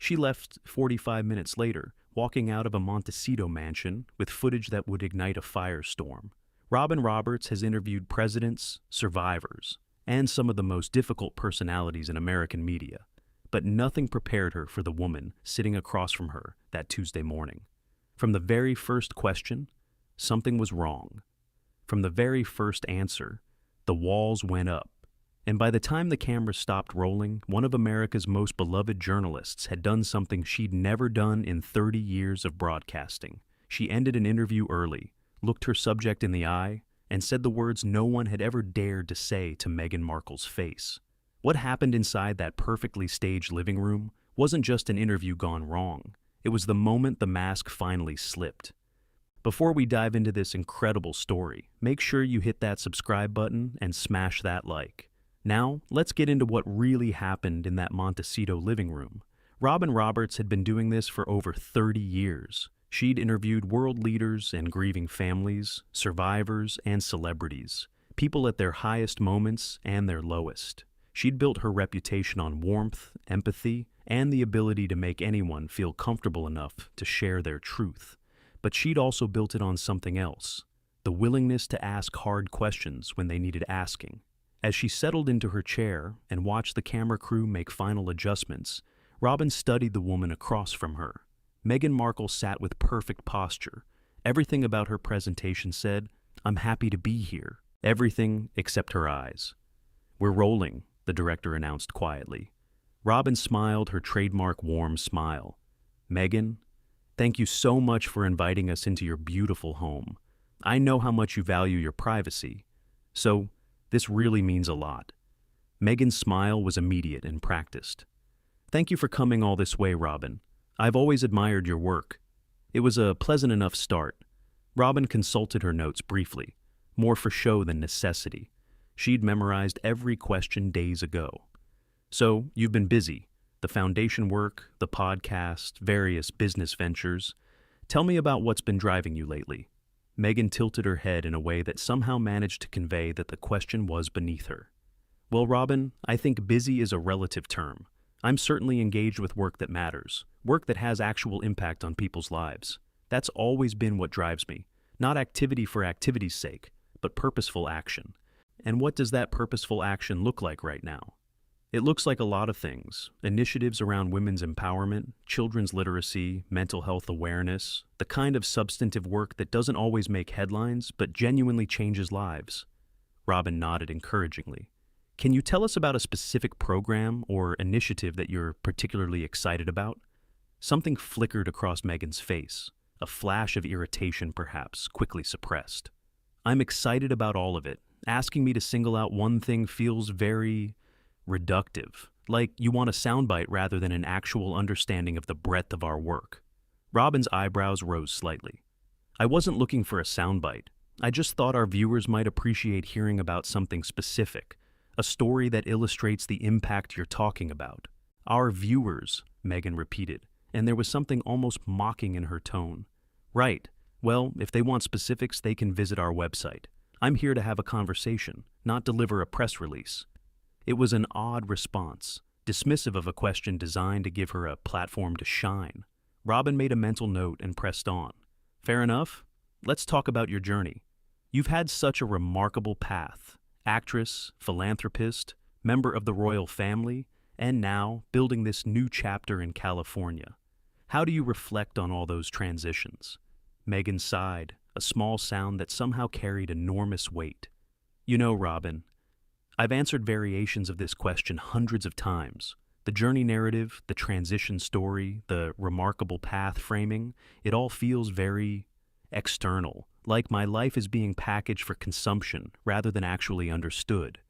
She left 45 minutes later, walking out of a Montecito mansion with footage that would ignite a firestorm. Robin Roberts has interviewed presidents, survivors, and some of the most difficult personalities in American media, but nothing prepared her for the woman sitting across from her that Tuesday morning. From the very first question, something was wrong. From the very first answer, the walls went up. And by the time the camera stopped rolling, one of America's most beloved journalists had done something she'd never done in 30 years of broadcasting. She ended an interview early, looked her subject in the eye, and said the words no one had ever dared to say to Meghan Markle's face. What happened inside that perfectly staged living room wasn't just an interview gone wrong. It was the moment the mask finally slipped. Before we dive into this incredible story, make sure you hit that subscribe button and smash that like. Now, let's get into what really happened in that Montecito living room. Robin Roberts had been doing this for over 30 years. She'd interviewed world leaders and grieving families, survivors and celebrities, people at their highest moments and their lowest. She'd built her reputation on warmth, empathy, and the ability to make anyone feel comfortable enough to share their truth. But she'd also built it on something else, the willingness to ask hard questions when they needed asking. As she settled into her chair and watched the camera crew make final adjustments, Robin studied the woman across from her. Meghan Markle sat with perfect posture. Everything about her presentation said, "I'm happy to be here." Everything except her eyes. "We're rolling," the director announced quietly. Robin smiled her trademark warm smile. "Meghan, thank you so much for inviting us into your beautiful home. I know how much you value your privacy. So, this really means a lot." Meghan's smile was immediate and practiced. "Thank you for coming all this way, Robin. I've always admired your work." It was a pleasant enough start. Robin consulted her notes briefly, more for show than necessity. She'd memorized every question days ago. "So, you've been busy. The foundation work, the podcast, various business ventures. Tell me about what's been driving you lately." Meghan tilted her head in a way that somehow managed to convey that the question was beneath her. "Well, Robin, I think busy is a relative term. I'm certainly engaged with work that matters, work that has actual impact on people's lives. That's always been what drives me, not activity for activity's sake, but purposeful action. And what does that purposeful action look like right now? It looks like a lot of things: initiatives around women's empowerment, children's literacy, mental health awareness, the kind of substantive work that doesn't always make headlines but genuinely changes lives." Robin nodded encouragingly. "Can you tell us about a specific program or initiative that you're particularly excited about?" Something flickered across Meghan's face, a flash of irritation perhaps, quickly suppressed. "I'm excited about all of it. Asking me to single out one thing feels very reductive, like you want a soundbite rather than an actual understanding of the breadth of our work." Robin's eyebrows rose slightly. "I wasn't looking for a soundbite. I just thought our viewers might appreciate hearing about something specific, a story that illustrates the impact you're talking about." "Our viewers," Meghan repeated, and there was something almost mocking in her tone. "Right. Well, if they want specifics, they can visit our website. I'm here to have a conversation, not deliver a press release." It was an odd response, dismissive of a question designed to give her a platform to shine. Robin made a mental note and pressed on. "Fair enough. Let's talk about your journey. You've had such a remarkable path: actress, philanthropist, member of the royal family, and now building this new chapter in California. How do you reflect on all those transitions?" Meghan sighed, a small sound that somehow carried enormous weight. "You know, Robin, I've answered variations of this question hundreds of times. The journey narrative, the transition story, the remarkable path framing, it all feels very external, like my life is being packaged for consumption rather than actually understood."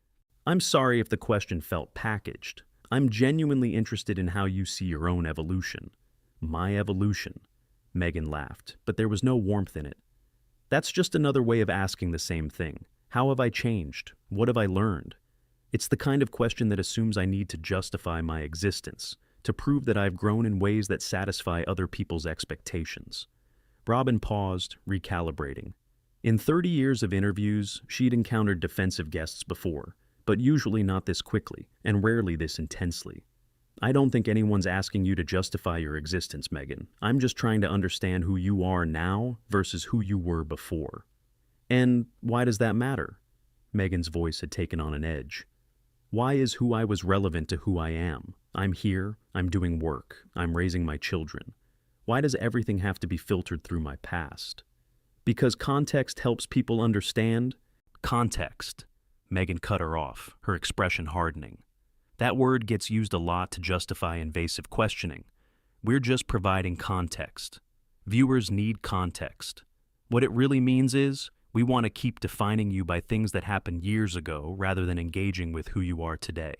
"I'm sorry if the question felt packaged. I'm genuinely interested in how you see your own evolution." "My evolution?" Meghan laughed, but there was no warmth in it. "That's just another way of asking the same thing. How have I changed? What have I learned?" It's the kind of question that assumes I need to justify my existence, to prove that I've grown in ways that satisfy other people's expectations. Robin paused, recalibrating. In 30 years of interviews, she'd encountered defensive guests before, but usually not this quickly, and rarely this intensely. I don't think anyone's asking you to justify your existence, Meghan. I'm just trying to understand who you are now versus who you were before. And why does that matter? Meghan's voice had taken on an edge. Why is who I was relevant to who I am? I'm here, I'm doing work, I'm raising my children. Why does everything have to be filtered through my past? Because context helps people understand? Context. Meghan cut her off, her expression hardening. That word gets used a lot to justify invasive questioning. We're just providing context. Viewers need context. What it really means is, we want to keep defining you by things that happened years ago rather than engaging with who you are today.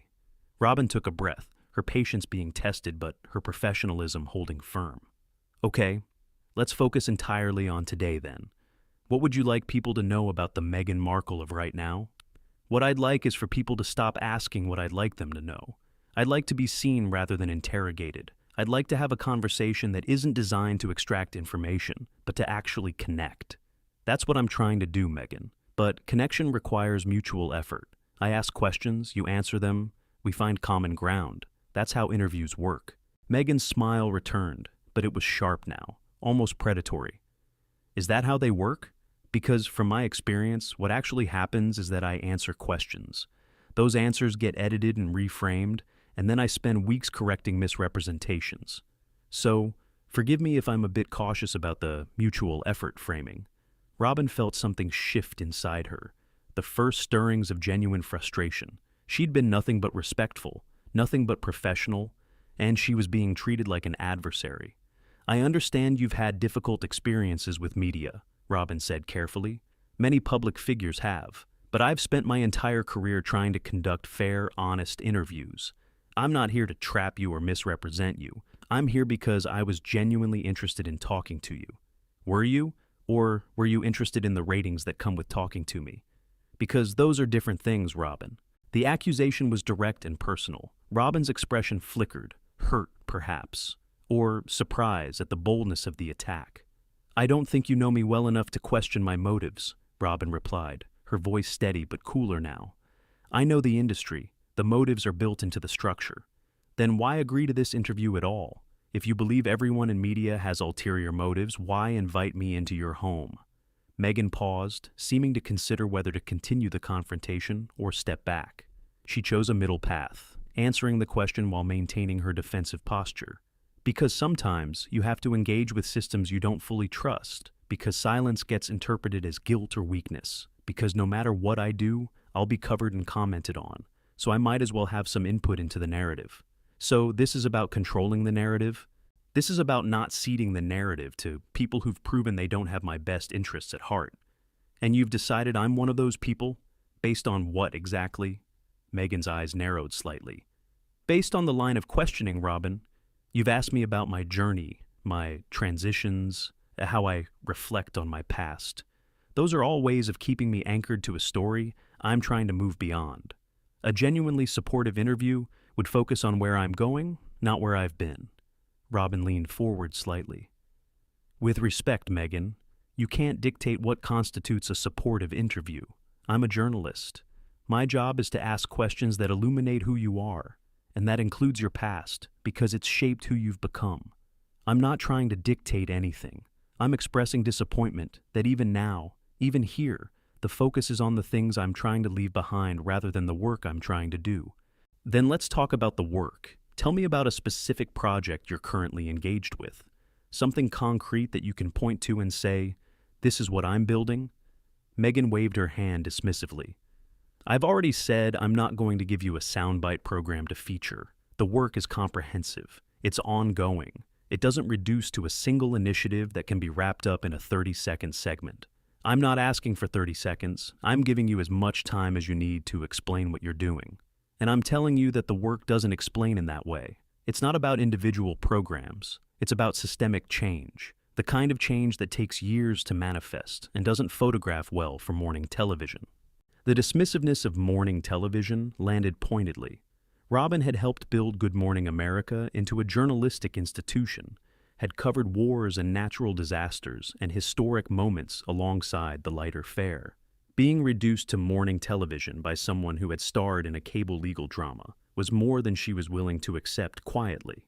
Robin took a breath, her patience being tested but her professionalism holding firm. Okay, let's focus entirely on today then. What would you like people to know about the Meghan Markle of right now? What I'd like is for people to stop asking what I'd like them to know. I'd like to be seen rather than interrogated. I'd like to have a conversation that isn't designed to extract information, but to actually connect. That's what I'm trying to do, Meghan. But connection requires mutual effort. I ask questions, you answer them, we find common ground. That's how interviews work. Meghan's smile returned, but it was sharp now, almost predatory. Is that how they work? Because from my experience, what actually happens is that I answer questions. Those answers get edited and reframed, and then I spend weeks correcting misrepresentations. So, forgive me if I'm a bit cautious about the mutual effort framing. Robin felt something shift inside her, the first stirrings of genuine frustration. She'd been nothing but respectful, nothing but professional, and she was being treated like an adversary. I understand you've had difficult experiences with media, Robin said carefully. Many public figures have, but I've spent my entire career trying to conduct fair, honest interviews. I'm not here to trap you or misrepresent you. I'm here because I was genuinely interested in talking to you. Were you? Or were you interested in the ratings that come with talking to me? Because those are different things, Robin. The accusation was direct and personal. Robin's expression flickered, hurt perhaps, or surprise at the boldness of the attack. I don't think you know me well enough to question my motives, Robin replied, her voice steady but cooler now. I know the industry. The motives are built into the structure. Then why agree to this interview at all? If you believe everyone in media has ulterior motives, why invite me into your home? Meghan paused, seeming to consider whether to continue the confrontation or step back. She chose a middle path, answering the question while maintaining her defensive posture. Because sometimes you have to engage with systems you don't fully trust, because silence gets interpreted as guilt or weakness, because no matter what I do, I'll be covered and commented on, so I might as well have some input into the narrative. So this is about controlling the narrative. This is about not ceding the narrative to people who've proven they don't have my best interests at heart. And you've decided I'm one of those people? Based on what exactly? Meghan's eyes narrowed slightly. Based on the line of questioning, Robin. You've asked me about my journey, my transitions, how I reflect on my past. Those are all ways of keeping me anchored to a story I'm trying to move beyond. A genuinely supportive interview would focus on where I'm going, not where I've been. Robin leaned forward slightly. With respect, Meghan, you can't dictate what constitutes a supportive interview. I'm a journalist. My job is to ask questions that illuminate who you are. And that includes your past, because it's shaped who you've become. I'm not trying to dictate anything. I'm expressing disappointment that even now, even here, the focus is on the things I'm trying to leave behind rather than the work I'm trying to do. Then let's talk about the work. Tell me about a specific project you're currently engaged with. Something concrete that you can point to and say, this is what I'm building? Meghan waved her hand dismissively. I've already said I'm not going to give you a soundbite program to feature. The work is comprehensive. It's ongoing. It doesn't reduce to a single initiative that can be wrapped up in a 30-second segment. I'm not asking for 30 seconds. I'm giving you as much time as you need to explain what you're doing. And I'm telling you that the work doesn't explain in that way. It's not about individual programs. It's about systemic change. The kind of change that takes years to manifest and doesn't photograph well for morning television. The dismissiveness of morning television landed pointedly. Robin had helped build Good Morning America into a journalistic institution, had covered wars and natural disasters and historic moments alongside the lighter fare. Being reduced to morning television by someone who had starred in a cable legal drama was more than she was willing to accept quietly.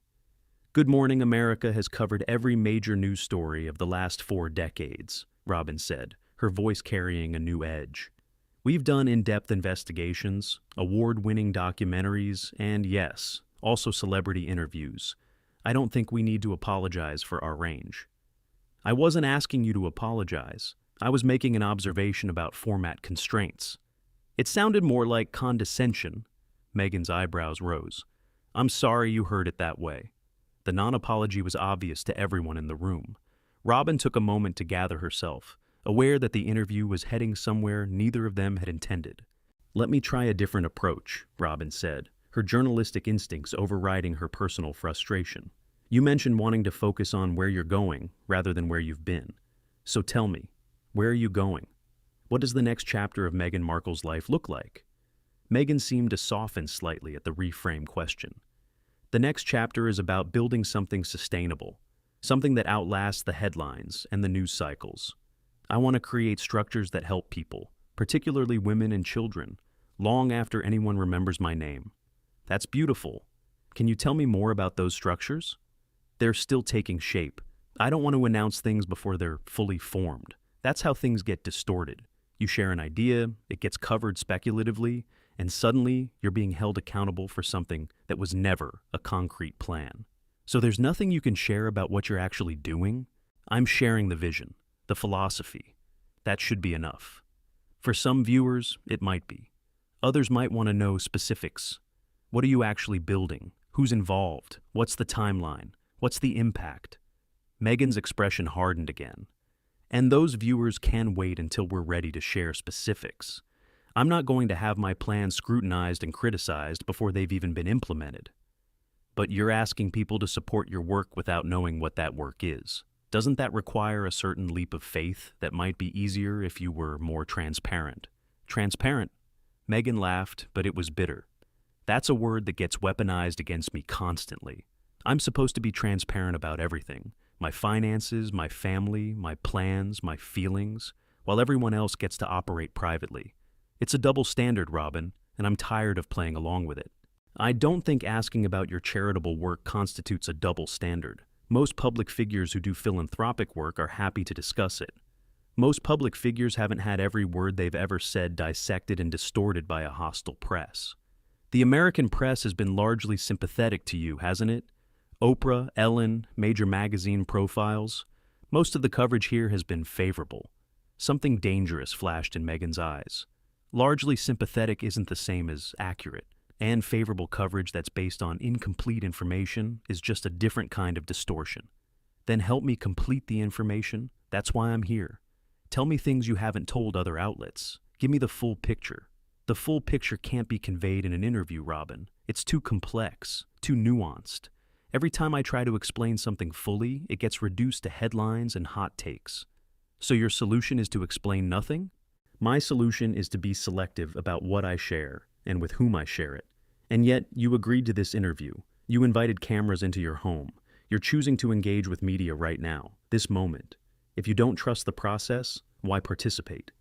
Good Morning America has covered every major news story of the last 4 decades, Robin said, her voice carrying a new edge. We've done in-depth investigations, award-winning documentaries, and yes, also celebrity interviews. I don't think we need to apologize for our range. I wasn't asking you to apologize. I was making an observation about format constraints. It sounded more like condescension. Meghan's eyebrows rose. I'm sorry you heard it that way. The non-apology was obvious to everyone in the room. Robin took a moment to gather herself, aware that the interview was heading somewhere neither of them had intended. Let me try a different approach, Robin said, her journalistic instincts overriding her personal frustration. You mentioned wanting to focus on where you're going rather than where you've been. So tell me, where are you going? What does the next chapter of Meghan Markle's life look like? Meghan seemed to soften slightly at the reframed question. The next chapter is about building something sustainable, something that outlasts the headlines and the news cycles. I want to create structures that help people, particularly women and children, long after anyone remembers my name. That's beautiful. Can you tell me more about those structures? They're still taking shape. I don't want to announce things before they're fully formed. That's how things get distorted. You share an idea, it gets covered speculatively, and suddenly you're being held accountable for something that was never a concrete plan. So there's nothing you can share about what you're actually doing? I'm sharing the vision, the philosophy. That should be enough. For some viewers, it might be. Others might want to know specifics. What are you actually building? Who's involved? What's the timeline? What's the impact? Meghan's expression hardened again. And those viewers can wait until we're ready to share specifics. I'm not going to have my plans scrutinized and criticized before they've even been implemented. But you're asking people to support your work without knowing what that work is. Doesn't that require a certain leap of faith that might be easier if you were more transparent? Transparent? Meghan laughed, but it was bitter. That's a word that gets weaponized against me constantly. I'm supposed to be transparent about everything. My finances, my family, my plans, my feelings, while everyone else gets to operate privately. It's a double standard, Robin, and I'm tired of playing along with it. I don't think asking about your charitable work constitutes a double standard. Most public figures who do philanthropic work are happy to discuss it. Most public figures haven't had every word they've ever said dissected and distorted by a hostile press. The American press has been largely sympathetic to you, hasn't it? Oprah, Ellen, major magazine profiles. Most of the coverage here has been favorable. Something dangerous flashed in Meghan's eyes. Largely sympathetic isn't the same as accurate, and favorable coverage that's based on incomplete information is just a different kind of distortion. Then help me complete the information. That's why I'm here. Tell me things you haven't told other outlets. Give me the full picture. The full picture can't be conveyed in an interview, Robin. It's too complex, too nuanced. Every time I try to explain something fully, it gets reduced to headlines and hot takes. So your solution is to explain nothing? My solution is to be selective about what I share and with whom I share it. And yet, you agreed to this interview. You invited cameras into your home. You're choosing to engage with media right now, this moment. If you don't trust the process, why participate?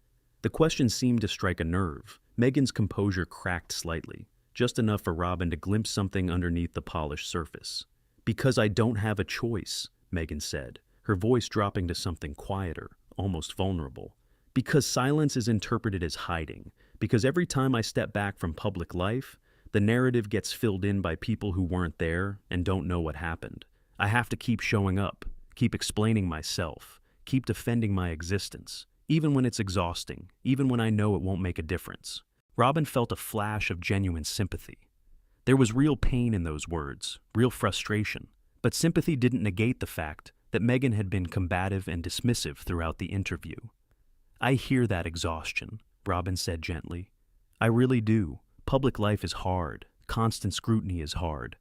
The question seemed to strike a nerve. Meghan's composure cracked slightly, just enough for Robin to glimpse something underneath the polished surface. Because I don't have a choice, Meghan said, her voice dropping to something quieter, almost vulnerable. Because silence is interpreted as hiding. Because every time I step back from public life, the narrative gets filled in by people who weren't there and don't know what happened. I have to keep showing up, keep explaining myself, keep defending my existence, even when it's exhausting, even when I know it won't make a difference. Robin felt a flash of genuine sympathy. There was real pain in those words, real frustration, but sympathy didn't negate the fact that Meghan had been combative and dismissive throughout the interview. I hear that exhaustion, Robin said gently. I really do. Public life is hard. Constant scrutiny is hard.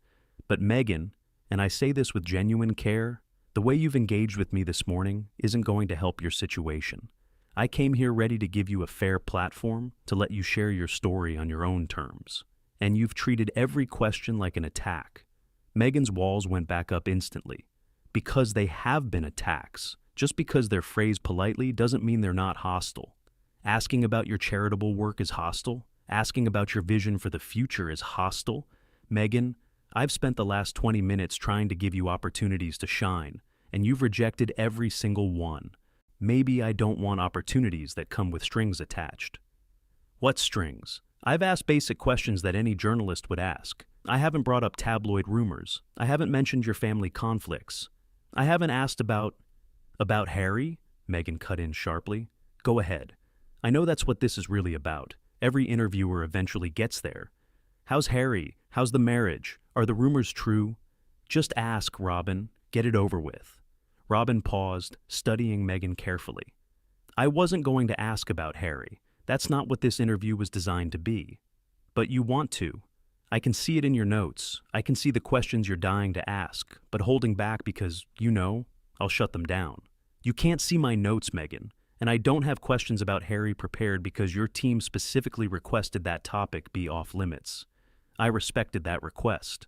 But Meghan, and I say this with genuine care, the way you've engaged with me this morning isn't going to help your situation. I came here ready to give you a fair platform to let you share your story on your own terms. And you've treated every question like an attack. Meghan's walls went back up instantly. Because they have been attacks. Just because they're phrased politely doesn't mean they're not hostile. Asking about your charitable work is hostile. Asking about your vision for the future is hostile. Meghan, I've spent the last 20 minutes trying to give you opportunities to shine, and you've rejected every single one. Maybe I don't want opportunities that come with strings attached. What strings? I've asked basic questions that any journalist would ask. I haven't brought up tabloid rumors. I haven't mentioned your family conflicts. I haven't asked about Harry? Meghan cut in sharply. Go ahead. I know that's what this is really about. Every interviewer eventually gets there. How's Harry? How's the marriage? Are the rumors true? Just ask, Robin. Get it over with. Robin paused, studying Meghan carefully. I wasn't going to ask about Harry. That's not what this interview was designed to be. But you want to. I can see it in your notes. I can see the questions you're dying to ask, but holding back because, I'll shut them down. You can't see my notes, Meghan, and I don't have questions about Harry prepared because your team specifically requested that topic be off limits. I respected that request.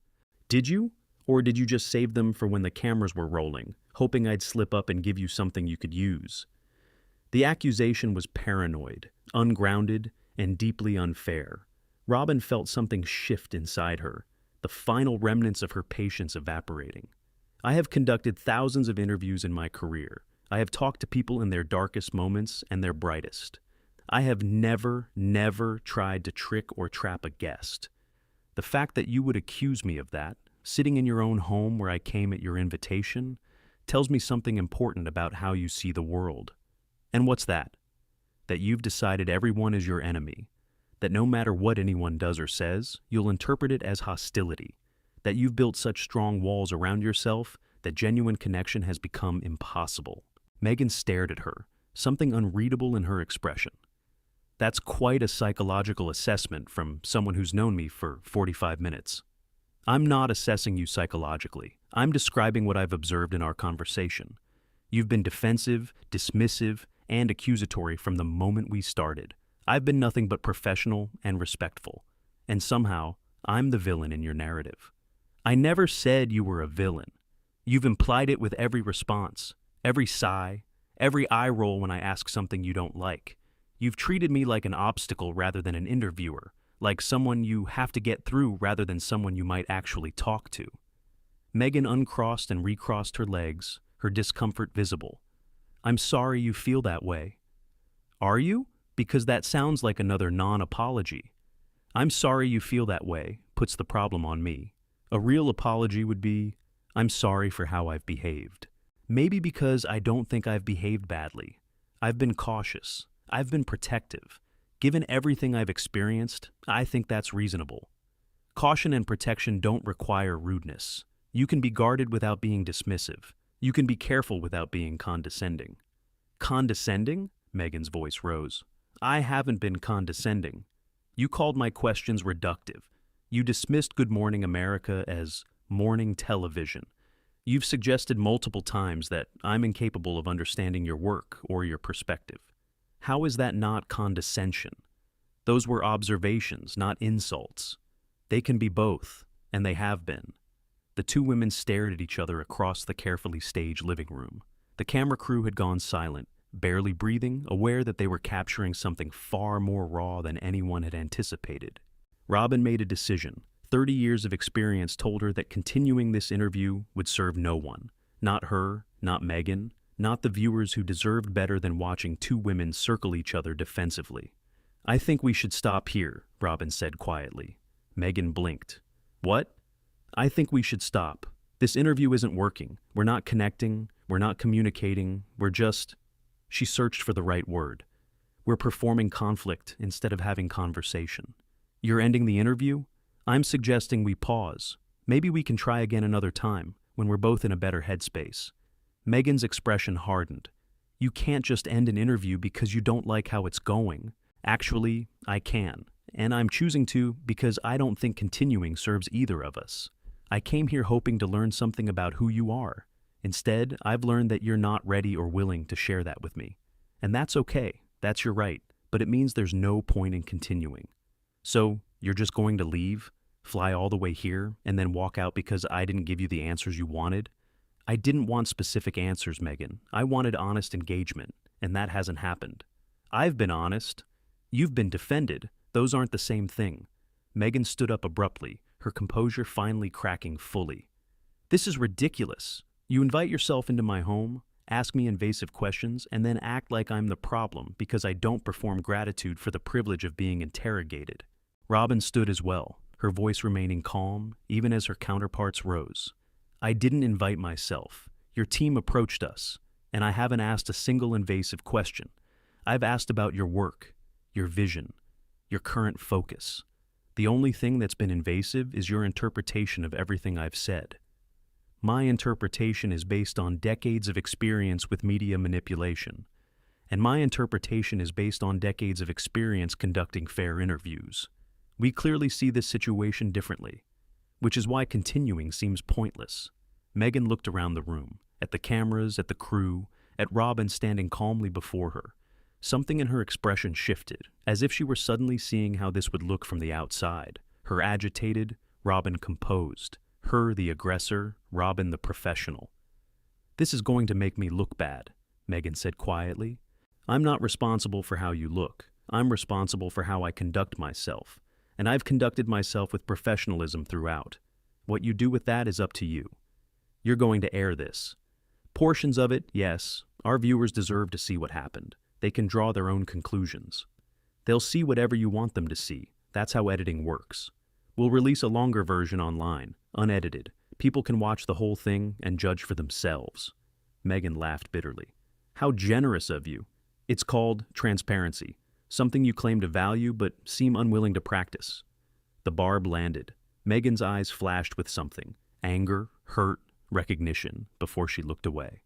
Did you? Or did you just save them for when the cameras were rolling, hoping I'd slip up and give you something you could use? The accusation was paranoid, ungrounded, and deeply unfair. Robin felt something shift inside her, the final remnants of her patience evaporating. I have conducted thousands of interviews in my career. I have talked to people in their darkest moments and their brightest. I have never tried to trick or trap a guest. The fact that you would accuse me of that, sitting in your own home where I came at your invitation, tells me something important about how you see the world. And what's that? That you've decided everyone is your enemy, that no matter what anyone does or says, you'll interpret it as hostility, that you've built such strong walls around yourself that genuine connection has become impossible. Meghan stared at her, something unreadable in her expression. That's quite a psychological assessment from someone who's known me for 45 minutes. I'm not assessing you psychologically. I'm describing what I've observed in our conversation. You've been defensive, dismissive, and accusatory from the moment we started. I've been nothing but professional and respectful. And somehow, I'm the villain in your narrative. I never said you were a villain. You've implied it with every response, every sigh, every eye roll when I ask something you don't like. You've treated me like an obstacle rather than an interviewer, like someone you have to get through rather than someone you might actually talk to. Meghan uncrossed and recrossed her legs, her discomfort visible. I'm sorry you feel that way. Are you? Because that sounds like another non-apology. I'm sorry you feel that way puts the problem on me. A real apology would be, I'm sorry for how I've behaved. Maybe because I don't think I've behaved badly. I've been cautious. I've been protective. Given everything I've experienced, I think that's reasonable. Caution and protection don't require rudeness. You can be guarded without being dismissive. You can be careful without being condescending. Condescending? Meghan's voice rose. I haven't been condescending. You called my questions reductive. You dismissed Good Morning America as morning television. You've suggested multiple times that I'm incapable of understanding your work or your perspective. How is that not condescension? Those were observations, not insults. They can be both, and they have been. The two women stared at each other across the carefully staged living room. The camera crew had gone silent, barely breathing, aware that they were capturing something far more raw than anyone had anticipated. Robin made a decision. 30 years of experience told her that continuing this interview would serve no one. Not her, not Meghan, not the viewers who deserved better than watching two women circle each other defensively. I think we should stop here, Robin said quietly. Meghan blinked. What? I think we should stop. This interview isn't working. We're not connecting. We're not communicating. We're just... She searched for the right word. We're performing conflict instead of having conversation. You're ending the interview? I'm suggesting we pause. Maybe we can try again another time, when we're both in a better headspace. Meghan's expression hardened. You can't just end an interview because you don't like how it's going. Actually, I can. And I'm choosing to because I don't think continuing serves either of us. I came here hoping to learn something about who you are. Instead, I've learned that you're not ready or willing to share that with me. And that's okay. That's your right. But it means there's no point in continuing. So, you're just going to leave, fly all the way here, and then walk out because I didn't give you the answers you wanted? I didn't want specific answers, Meghan. I wanted honest engagement, and that hasn't happened. I've been honest. You've been defended. Those aren't the same thing. Meghan stood up abruptly, her composure finally cracking fully. "This is ridiculous. You invite yourself into my home, ask me invasive questions, and then act like I'm the problem because I don't perform gratitude for the privilege of being interrogated." Robin stood as well, her voice remaining calm, even as her counterparts rose. "I didn't invite myself. Your team approached us, and I haven't asked a single invasive question. I've asked about your work, your vision, your current focus. The only thing that's been invasive is your interpretation of everything I've said. My interpretation is based on decades of experience with media manipulation, and my interpretation is based on decades of experience conducting fair interviews. We clearly see this situation differently, which is why continuing seems pointless." Meghan looked around the room, at the cameras, at the crew, at Robin standing calmly before her. Something in her expression shifted, as if she were suddenly seeing how this would look from the outside. Her agitated, Robin composed. Her the aggressor, Robin the professional. "This is going to make me look bad," Meghan said quietly. "I'm not responsible for how you look. I'm responsible for how I conduct myself. And I've conducted myself with professionalism throughout. What you do with that is up to you. You're going to air this. Portions of it, yes. Our viewers deserve to see what happened. They can draw their own conclusions. They'll see whatever you want them to see. That's how editing works. We'll release a longer version online, unedited. People can watch the whole thing and judge for themselves." Meghan laughed bitterly. "How generous of you. It's called transparency, something you claim to value but seem unwilling to practice." The barb landed. Meghan's eyes flashed with something, anger, hurt, recognition, before she looked away.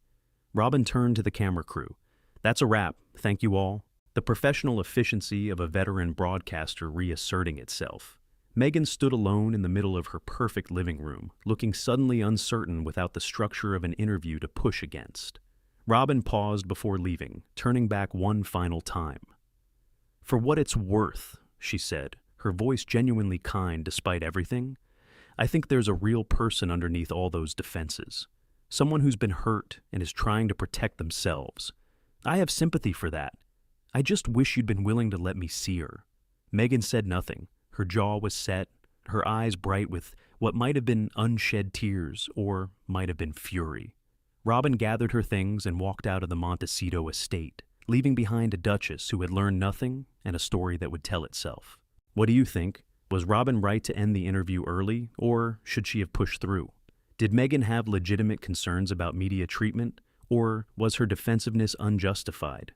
Robin turned to the camera crew. "That's a wrap. Thank you all." The professional efficiency of a veteran broadcaster reasserting itself. Meghan stood alone in the middle of her perfect living room, looking suddenly uncertain without the structure of an interview to push against. Robin paused before leaving, turning back one final time. "For what it's worth," she said, her voice genuinely kind despite everything, "I think there's a real person underneath all those defenses. Someone who's been hurt and is trying to protect themselves. I have sympathy for that. I just wish you'd been willing to let me see her." Meghan said nothing. Her jaw was set, her eyes bright with what might have been unshed tears or might have been fury. Robin gathered her things and walked out of the Montecito estate, leaving behind a duchess who had learned nothing and a story that would tell itself. What do you think? Was Robin right to end the interview early, or should she have pushed through? Did Meghan have legitimate concerns about media treatment, or was her defensiveness unjustified?